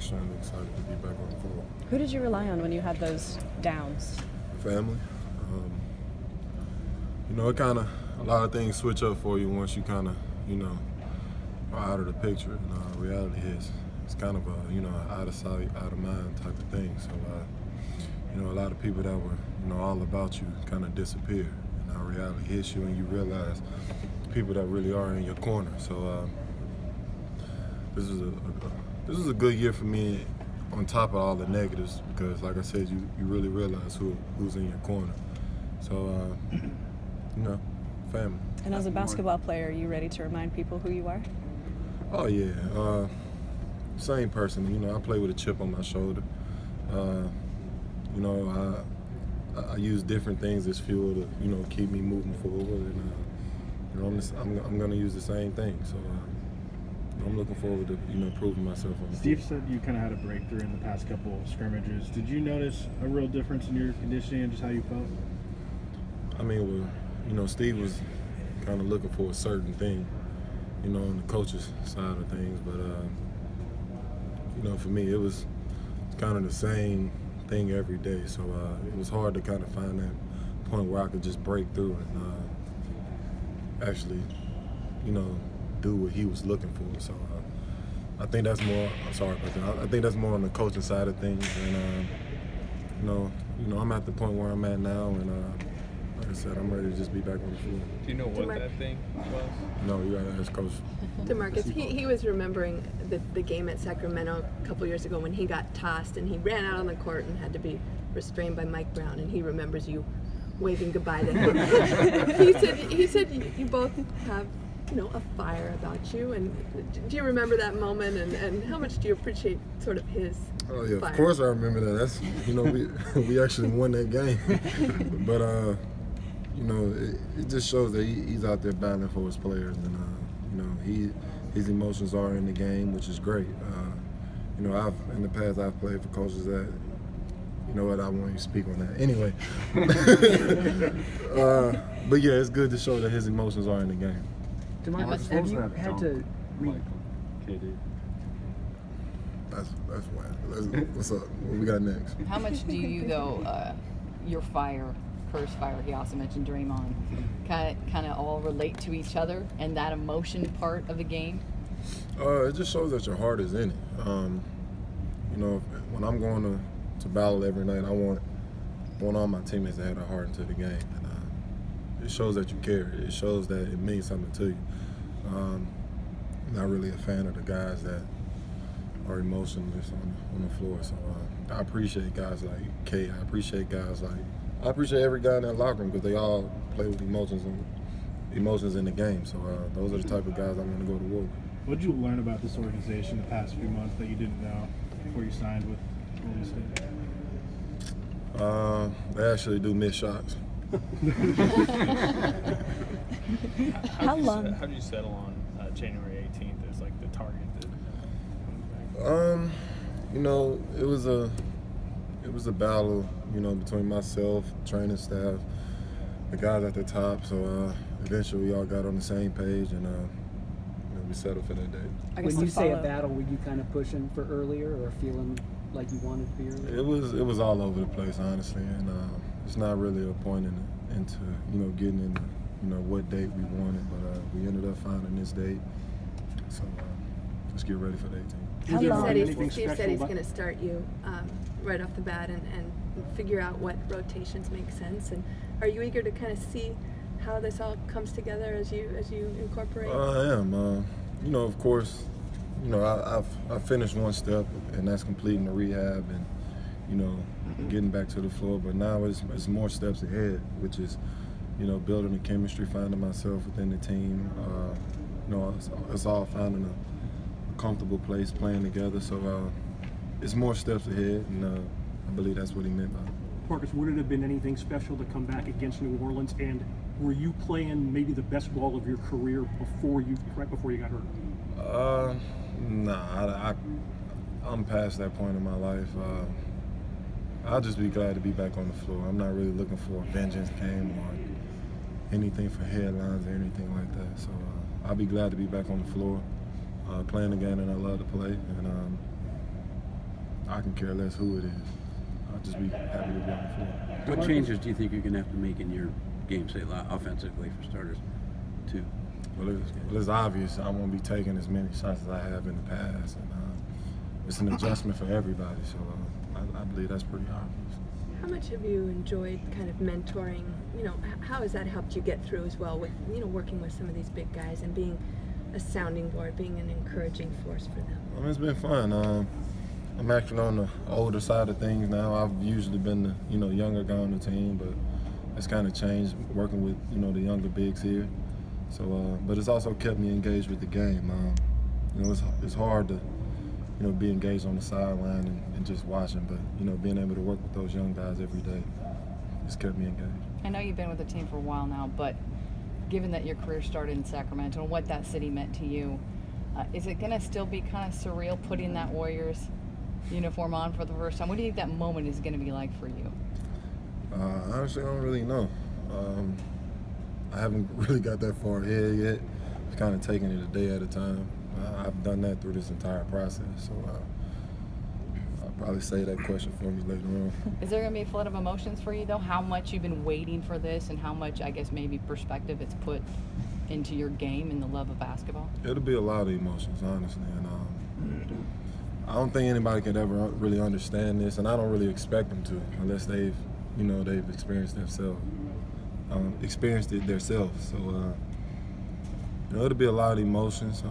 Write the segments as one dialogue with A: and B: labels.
A: extremely excited to be back on the floor.
B: Who did you rely on when you had those downs?
A: Family. It kind of, a lot of things switch up for you once you kind of, are out of the picture. And reality is, it's kind of a, out of sight, out of mind type of thing. So, a lot of people that were, all about you kind of disappear. And now reality hits you and you realize people that really are in your corner. So this is a good year for me on top of all the negatives because, like I said, you really realize who's in your corner. So, family.
B: And as a basketball player, are you ready to remind people who you are?
A: Oh, yeah. Same person. I play with a chip on my shoulder. I use different things as fuel to, keep me moving forward. And, I'm going to use the same thing. So I'm looking forward to, proving myself on the
C: Steve
A: field.
C: said you kind of had a breakthrough in the past couple of scrimmages. Did you notice a real difference in your conditioning and just how you felt?
A: I mean, Steve was kind of looking for a certain thing, on the coach's side of things. But, for me, it was kind of the same thing every day. So it was hard to kind of find that point where I could just break through and actually, do what he was looking for. So I think that's more. I'm sorry about that. I think that's more on the coaching side of things. And I'm at the point where I'm at now, and like I said, I'm ready to just be back on the field.
D: Do you know what that thing was?
A: No, you gotta ask Coach.
E: DeMarcus, he was remembering the game at Sacramento a couple years ago when he got tossed and he ran out on the court and had to be restrained by Mike Brown, and he remembers you waving goodbye to him. he said you both have a fire about you, and do you remember that moment, and how much do you appreciate sort of his
A: yeah,
E: fire?
A: Of course I remember that. That's we actually won that game. But it just shows that he's out there battling for his players, and his emotions are in the game, which is great. In the past I've played for coaches that, I won't even speak on that. Anyway, but yeah, it's good to show that his emotions are in the game.
F: DeMarcus, have you had to
C: KD.
A: That's why. What's up? What we got next?
G: How much do you, though, your fire, Kerr's fire, he also mentioned Draymond, kind of all relate to each other and that emotion part of the game?
A: It just shows that your heart is in it. When I'm going to battle every night, I want all my teammates to have their heart into the game. And it shows that you care. It shows that it means something to you. I'm not really a fan of the guys that are emotionless on the floor. So I appreciate guys like K. I appreciate every guy in that locker room because they all play with emotions in the game. So those are the type of guys I want to go to war with.
C: What did you learn about this organization the past few months that you didn't know before you signed with Golden State?
A: They actually do miss shots.
B: How long?
D: How did you settle on January 18th as like the target?
A: It was a battle, between myself, training staff, the guys at the top. So eventually we all got on the same page, and we settled for that day.
F: When you say a battle, were you kind of pushing for earlier or feeling like you wanted to be earlier?
A: It was all over the place, honestly, and it's not really a point into getting into what date we wanted, but we ended up finding this date. So let's get ready for the 18th.
E: Steve said he's going to start you right off the bat and figure out what rotations make sense. And are you eager to kind of see how this all comes together as you incorporate?
A: I am. Of course, I've finished one step, and that's completing the rehab and getting back to the floor. But now it's more steps ahead, which is building the chemistry, finding myself within the team. It's all finding a comfortable place, playing together. So it's more steps ahead, and I believe that's what he meant by it.
H: Marcus, would it have been anything special to come back against New Orleans? And were you playing maybe the best ball of your career right before you got hurt?
A: Nah, I'm past that point in my life. I'll just be glad to be back on the floor. I'm not really looking for a vengeance game or anything for headlines or anything like that. So I'll be glad to be back on the floor, playing the game that I love to play, and I can care less who it is. I'll just be happy to be on the floor.
I: What changes do you think you're going to have to make in your game, say, offensively for starters, too?
A: Well, it's obvious I won't be taking as many shots as I have in the past, and it's an adjustment for everybody. So I believe that's pretty obvious.
E: How much have you enjoyed kind of mentoring? You know, how has that helped you get through as well with, you know, working with some of these big guys and being a sounding board, being an encouraging force for them?
A: I mean, it's been fun. I'm actually on the older side of things now. I've usually been the, you know, younger guy on the team, but it's kind of changed working with, you know, the younger bigs here. So, but it's also kept me engaged with the game. You know, it's hard to, you know, be engaged on the sideline and just watching, but, you know, being able to work with those young guys every day has kept me engaged.
G: I know you've been with the team for a while now, but given that your career started in Sacramento and what that city meant to you, is it going to still be kind of surreal putting that Warriors uniform on for the first time? What do you think that moment is going to be like for you?
A: Honestly, I don't really know. I haven't really got that far ahead yet. I've kind of taking it a day at a time. I've done that through this entire process, so I'll probably say that question for me later on.
G: Is there going to be a flood of emotions for you, though? How much you've been waiting for this and how much, I guess, maybe perspective it's put into your game and the love of basketball?
A: It'll be a lot of emotions, honestly, and I don't think anybody could ever really understand this, and I don't really expect them to unless they've experienced it themselves. So, you know, it'll be a lot of emotions.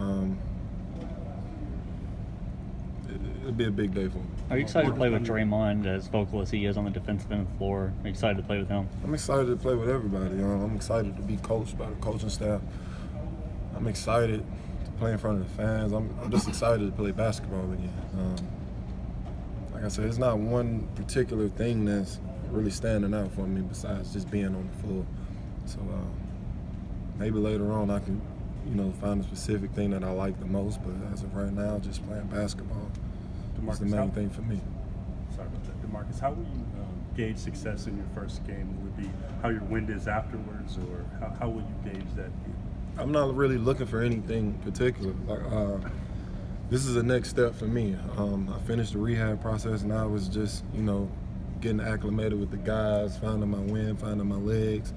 A: It'll be a big day for me.
J: Are you excited to play with Draymond, as vocal as he is on the defensive end of the floor? Are you excited to play with him?
A: I'm excited to play with everybody. I'm excited to be coached by the coaching staff. I'm excited to play in front of the fans. I'm just excited to play basketball again. Like I said, it's not one particular thing that's really standing out for me besides just being on the floor. So maybe later on I can, you know, find a specific thing that I like the most, but as of right now, just playing basketball is the main thing for me.
H: Sorry about that. DeMarcus, how will you gauge success in your first game? Will it be how your wind is afterwards, or how will you gauge that?
A: I'm not really looking for anything particular. This is the next step for me. I finished the rehab process, and I was just, you know, getting acclimated with the guys, finding my wind, finding my legs.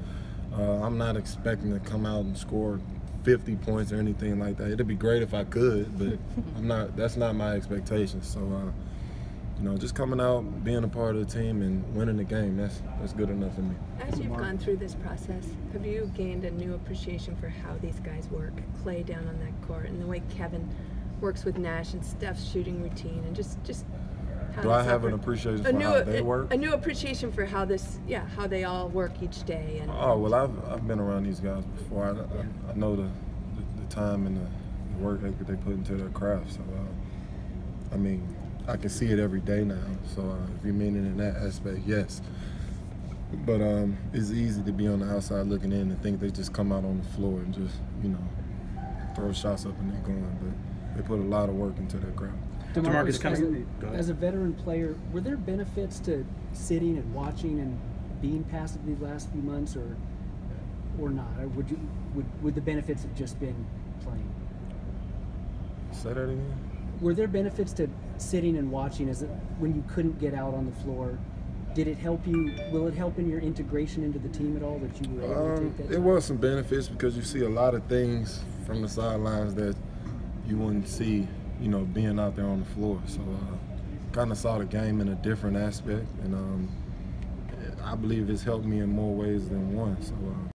A: I'm not expecting to come out and score 50 points or anything like that. It'd be great if I could, but that's not my expectation. So, you know, just coming out, being a part of the team and winning the game, that's good enough for me.
E: As you've gone through this process, have you gained a new appreciation for how these guys work? Clay down on that court, and the way Kevin works with Nash and Steph's shooting routine, and just how
A: Do I have an appreciation for how they work?
E: A new appreciation for how how they all work each day. And
A: oh, well, I've been around these guys before. I know the time and the work ethic they put into their craft. So, I mean, I can see it every day now. So, if you mean it in that aspect, yes. But it's easy to be on the outside looking in and think they just come out on the floor and just, you know, throw shots up and they're going. But they put a lot of work into their craft.
F: DeMarcus, as a veteran player, were there benefits to sitting and watching and being passive these last few months, or not? Or would the benefits have just been playing?
A: Say that again?
F: Were there benefits to sitting and watching when you couldn't get out on the floor? Did it help you? Will it help in your integration into the team at all that you were able to take that time?
A: It was some benefits because you see a lot of things from the sidelines that you wouldn't see, you know, being out there on the floor. So kind of saw the game in a different aspect, and I believe it's helped me in more ways than one. So